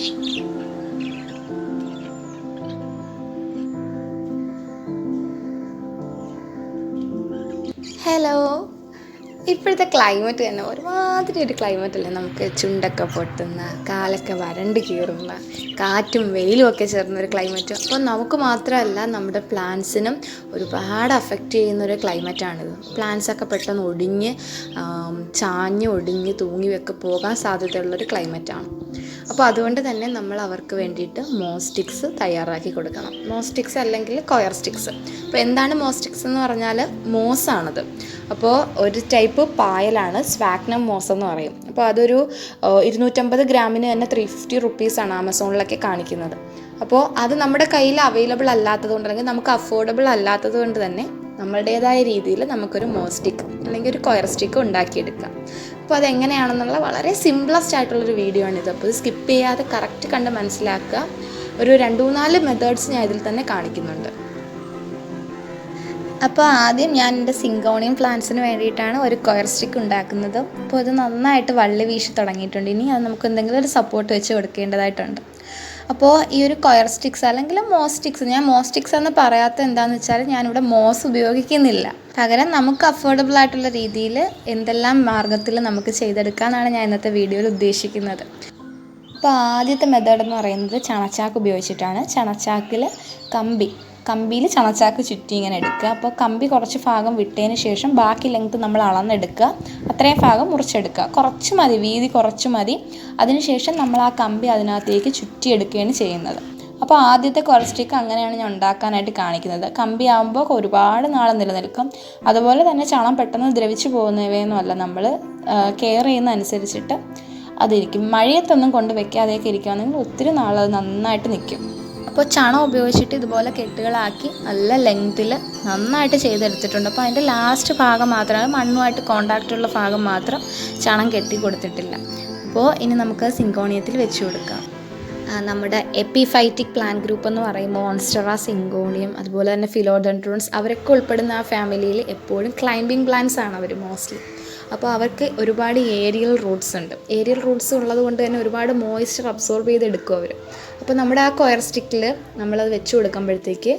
Hello. ഇപ്പോഴത്തെ climate തന്നെ ഒരുമാതിരി ഒരു ക്ലൈമറ്റ് അല്ലേ, നമുക്ക് ചുണ്ടൊക്കെ പൊട്ടുന്ന, കാലൊക്കെ വരണ്ട് കീറുന്ന, കാറ്റും വെയിലും ഒക്കെ ചേർന്നൊരു ക്ലൈമറ്റ്. അപ്പോൾ നമുക്ക് മാത്രമല്ല, നമ്മുടെ പ്ലാന്റ്സിനും ഒരുപാട് അഫക്റ്റ് ചെയ്യുന്നൊരു ക്ലൈമറ്റാണിത്. പ്ലാന്റ്സൊക്കെ പെട്ടെന്ന് ചാഞ്ഞ് ഒടിഞ്ഞ് തൂങ്ങിയൊക്കെ പോകാൻ സാധ്യതയുള്ളൊരു ക്ലൈമറ്റാണ്. അപ്പോൾ അതുകൊണ്ട് തന്നെ നമ്മൾ അവർക്ക് വേണ്ടിയിട്ട് മോസ്റ്റിക്സ് തയ്യാറാക്കി കൊടുക്കണം. മോസ്റ്റിക്സ് അല്ലെങ്കിൽ കോയർ സ്റ്റിക്സ്. അപ്പോൾ എന്താണ് മോസ്റ്റിക്സ് എന്ന് പറഞ്ഞാൽ മോസാണത്. അപ്പോൾ ഒരു ടൈപ്പ് പായലാണ്, സ്ഫാഗ്നം മോസ് എന്ന് പറയും. അപ്പോൾ അതൊരു 250 ഗ്രാമിന് തന്നെ 350 റുപ്പീസാണ് ആമസോണിലൊക്കെ കാണിക്കുന്നത്. അപ്പോൾ അത് നമ്മുടെ കയ്യിൽ അവൈലബിൾ അല്ലാത്തത് കൊണ്ട്, അല്ലെങ്കിൽ നമുക്ക് അഫോർഡബിൾ അല്ലാത്തത് കൊണ്ട് തന്നെ നമ്മളുടേതായ രീതിയിൽ നമുക്കൊരു മോസ്റ്റിക് അല്ലെങ്കിൽ ഒരു കോയർ സ്റ്റിക്ക് ഉണ്ടാക്കിയെടുക്കാം. അപ്പോൾ അതെങ്ങനെയാണെന്നുള്ള വളരെ സിംപ്ലസ്റ്റ് ആയിട്ടുള്ളൊരു വീഡിയോ ആണിത്. അപ്പോൾ ഇത് സ്കിപ്പ് ചെയ്യാതെ കറക്റ്റ് കണ്ട് മനസ്സിലാക്കുക. ഒരു 2-4 മെത്തേഡ്സ് ഞാൻ ഇതിൽ തന്നെ കാണിക്കുന്നുണ്ട്. അപ്പോൾ ആദ്യം ഞാൻ എൻ്റെ സിങ്കോണിയം പ്ലാന്റ്സിന് വേണ്ടിയിട്ടാണ് ഒരു കോയർ സ്റ്റിക്ക് ഉണ്ടാക്കുന്നത്. അപ്പോൾ ഇത് നന്നായിട്ട് വള്ളി വീശി തുടങ്ങിയിട്ടുണ്ട്. ഇനി അത് നമുക്ക് എന്തെങ്കിലും ഒരു സപ്പോർട്ട് വെച്ച് കൊടുക്കേണ്ടതായിട്ടുണ്ട്. അപ്പോൾ ഈ ഒരു കോയർ സ്റ്റിക്സ് അല്ലെങ്കിൽ മോസ്റ്റിക്സ്, ഞാൻ മോസ്റ്റിക്സ് എന്ന് പറയാത്ത എന്താണെന്ന് വെച്ചാൽ ഞാനിവിടെ മോസ് ഉപയോഗിക്കുന്നില്ല. പകരം നമുക്ക് അഫോർഡബിൾ ആയിട്ടുള്ള രീതിയിൽ എന്തെല്ലാം മാർഗ്ഗത്തിൽ നമുക്ക് ചെയ്തെടുക്കാമെന്നാണ് ഞാൻ ഇന്നത്തെ വീഡിയോയിൽ ഉദ്ദേശിക്കുന്നത്. അപ്പോൾ ആദ്യത്തെ മെത്തേഡ് എന്ന് പറയുന്നത് ചണച്ചാക്ക് ഉപയോഗിച്ചിട്ടാണ്. ചണച്ചാക്കിൽ കമ്പിയിൽ ചണച്ചാക്ക് ചുറ്റി ഇങ്ങനെ എടുക്കുക. അപ്പോൾ കമ്പി കുറച്ച് ഭാഗം വിട്ടതിന് ശേഷം ബാക്കി ലെങ്ത്ത് നമ്മൾ അളന്നെടുക്കുക. അത്രയും ഭാഗം മുറിച്ചെടുക്കുക. കുറച്ച് മതി, വീതി കുറച്ച് മതി. അതിനുശേഷം നമ്മൾ ആ കമ്പി അതിനകത്തേക്ക് ചുറ്റിയെടുക്കുകയാണ് ചെയ്യുന്നത്. അപ്പോൾ ആദ്യത്തെ കോയർ സ്റ്റിക്ക് അങ്ങനെയാണ് ഞാൻ ഉണ്ടാക്കാനായിട്ട് കാണിക്കുന്നത്. കമ്പി ആകുമ്പോൾ ഒരുപാട് നാൾ നിലനിൽക്കും. അതുപോലെ തന്നെ ചണം പെട്ടെന്ന് ദ്രവിച്ചു പോകുന്നവയൊന്നുമല്ല, നമ്മൾ കെയർ ചെയ്യുന്ന അനുസരിച്ചിട്ട് അതിരിക്കും. മഴയത്തൊന്നും കൊണ്ട് വെക്കാതെയൊക്കെ ഇരിക്കുകയാണെങ്കിൽ ഒത്തിരി നാൾ അത് നന്നായിട്ട് നിൽക്കും. അപ്പോൾ ചണം ഉപയോഗിച്ചിട്ട് ഇതുപോലെ കെട്ടുകളാക്കി നല്ല ലെങ്ത്തിൽ നന്നായിട്ട് ചെയ്തെടുത്തിട്ടുണ്ട്. അപ്പോൾ അതിൻ്റെ ലാസ്റ്റ് ഭാഗം മാത്രമാണ്, മണ്ണുമായിട്ട് കോണ്ടാക്റ്റുള്ള ഭാഗം മാത്രം ചണം കെട്ടി കൊടുത്തിട്ടില്ല. അപ്പോൾ ഇനി നമുക്ക് സിങ്കോണിയത്തിൽ വെച്ച് കൊടുക്കാം. നമ്മുടെ എപ്പിഫൈറ്റിക് പ്ലാന്റ് ഗ്രൂപ്പ് എന്ന് പറയുമ്പോൾ മോൺസ്റ്ററ, സിങ്കോണിയം, അതുപോലെ തന്നെ ഫിലോഡെൻഡ്രോൺസ്, അവരൊക്കെ ഉൾപ്പെടുന്ന ആ ഫാമിലിയിൽ എപ്പോഴും ക്ലൈംബിംഗ് പ്ലാന്റ്സ് ആണ് അവർ മോസ്റ്റ്ലി. അപ്പോൾ അവർക്ക് ഒരുപാട് ഏരിയൽ റൂട്ട്സ് ഉണ്ട്. ഏരിയൽ റൂട്ട്സ് ഉള്ളത് കൊണ്ട് തന്നെ ഒരുപാട് മോയ്സ്ചർ അബ്സോർബ് ചെയ്തെടുക്കും അവർ. അപ്പോൾ നമ്മുടെ ആ കോയർ സ്റ്റിക്കിൽ നമ്മളത് വെച്ച് കൊടുക്കുമ്പോഴത്തേക്ക്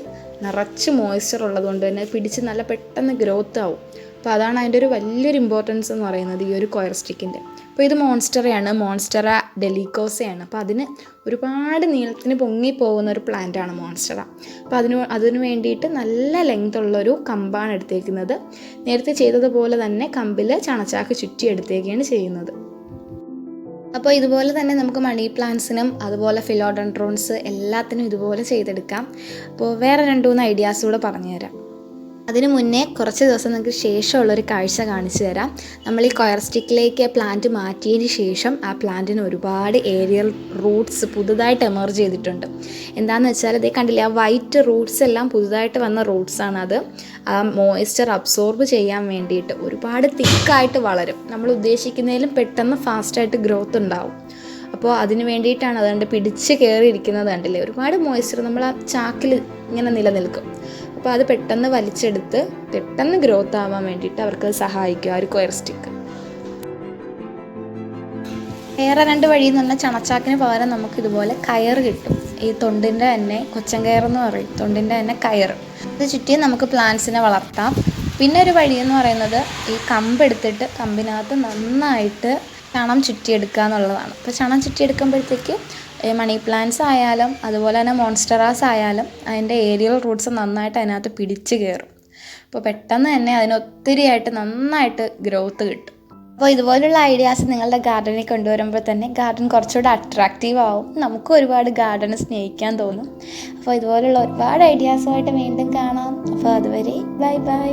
നിറച്ച് മോയ്സ്ചർ ഉള്ളത് കൊണ്ട് തന്നെ പിടിച്ച് നല്ല പെട്ടെന്ന് ഗ്രോത്ത് ആവും. അപ്പോൾ അതാണ് അതിൻ്റെ ഒരു വലിയൊരു ഇമ്പോർട്ടൻസ് എന്ന് പറയുന്നത് ഈ ഒരു കോയർ സ്റ്റിക്കിൻ്റെ. അപ്പോൾ ഇത് മോൺസ്റ്ററയാണ്, മോൺസ്റ്ററ ഡെലിക്കോസയാണ്. അപ്പോൾ അതിന് ഒരുപാട് നീളത്തിന് പൊങ്ങിപ്പോകുന്ന ഒരു പ്ലാന്റാണ് മോൺസ്റ്ററ. അപ്പോൾ അതിന് വേണ്ടിയിട്ട് നല്ല ലെങ്ത് ഉള്ളൊരു കമ്പാണ് എടുത്തേക്കുന്നത്. നേരത്തെ ചെയ്തതുപോലെ തന്നെ കമ്പിൽ ചണച്ചാക്ക് ചുറ്റി എടുത്തേക്കാണ് ചെയ്യുന്നത്. അപ്പോൾ ഇതുപോലെ തന്നെ നമുക്ക് മണി പ്ലാന്റ്സിനും അതുപോലെ ഫിലോഡെൻഡ്രോൺസ് എല്ലാത്തിനും ഇതുപോലെ ചെയ്തെടുക്കാം. അപ്പോൾ വേറെ 2-3 ഐഡിയാസ് കൂടെ പറഞ്ഞുതരാം. അതിന് മുന്നേ കുറച്ച് ദിവസം നിങ്ങൾക്ക് ശേഷമുള്ളൊരു കാഴ്ച കാണിച്ചു തരാം. നമ്മൾ ഈ കോയർ സ്റ്റിക്കിലേക്ക് പ്ലാന്റ് മാറ്റിയതിന് ശേഷം ആ പ്ലാന്റിന് ഒരുപാട് ഏരിയൽ റൂട്ട്സ് പുതുതായിട്ട് എമർജ് ചെയ്തിട്ടുണ്ട്. എന്താണെന്ന് വെച്ചാൽ ഇതേ കണ്ടില്ലേ, ആ വൈറ്റ് റൂട്ട്സ് എല്ലാം പുതുതായിട്ട് വന്ന റൂട്ട്സാണ്. അത് ആ മോയ്സ്ചർ അബ്സോർബ് ചെയ്യാൻ വേണ്ടിയിട്ട് ഒരുപാട് തിക്കായിട്ട് വളരും. നമ്മൾ ഉദ്ദേശിക്കുന്നതിലും പെട്ടെന്ന് ഫാസ്റ്റായിട്ട് ഗ്രോത്ത് ഉണ്ടാവും. അപ്പോൾ അതിന് വേണ്ടിയിട്ടാണ് അതുകൊണ്ട് പിടിച്ച് കയറിയിരിക്കുന്നത്. കണ്ടില്ലേ, ഒരുപാട് മോയ്സ്ചർ നമ്മൾ ആ ചാക്കിൽ ഇങ്ങനെ നിലനിൽക്കും. അപ്പോൾ അത് പെട്ടെന്ന് വലിച്ചെടുത്ത് പെട്ടെന്ന് ഗ്രോത്ത് ആവാൻ വേണ്ടിയിട്ട് അവർക്ക് സഹായിക്കും ആ ഒരു കോയർ സ്റ്റിക്ക്. വേറെ 2 വഴി എന്ന് പറഞ്ഞാൽ ചണച്ചാക്കിന് പകരം നമുക്കിതുപോലെ കയർ കിട്ടും. ഈ തൊണ്ടിൻ്റെ തന്നെ കൊച്ചൻ കയറെന്ന് പറയും, തൊണ്ടിൻ്റെ തന്നെ കയർ. ഇത് ചുറ്റി നമുക്ക് പ്ലാന്റ്സിനെ വളർത്താം. പിന്നെ ഒരു വഴി എന്ന് പറയുന്നത് ഈ കമ്പെടുത്തിട്ട് കമ്പിനകത്ത് നന്നായിട്ട് ചണം ചുറ്റിയെടുക്കുക എന്നുള്ളതാണ്. അപ്പോൾ ചണം ചുറ്റിയെടുക്കുമ്പോഴത്തേക്ക് മണി പ്ലാന്റ്സ് ആയാലും അതുപോലെ തന്നെ മോൺസ്റ്ററാസ് ആയാലും അതിൻ്റെ ഏരിയൽ റൂട്ട്സ് നന്നായിട്ട് അതിനകത്ത് പിടിച്ച് കയറും. അപ്പോൾ പെട്ടെന്ന് തന്നെ അതിനൊത്തിരിയായിട്ട് നന്നായിട്ട് ഗ്രോത്ത് കിട്ടും. അപ്പോൾ ഇതുപോലുള്ള ഐഡിയാസ് നിങ്ങളുടെ ഗാർഡനിൽ കൊണ്ടുവരുമ്പോൾ തന്നെ ഗാർഡൻ കുറച്ചുകൂടെ അട്രാക്റ്റീവ് ആവും. നമുക്കും ഒരുപാട് ഗാർഡനെ സ്നേഹിക്കാൻ തോന്നും. അപ്പോൾ ഇതുപോലുള്ള ഒരുപാട് ഐഡിയാസുമായിട്ട് വീണ്ടും കാണാം. അപ്പോൾ അതുവരെ ബൈ ബൈ.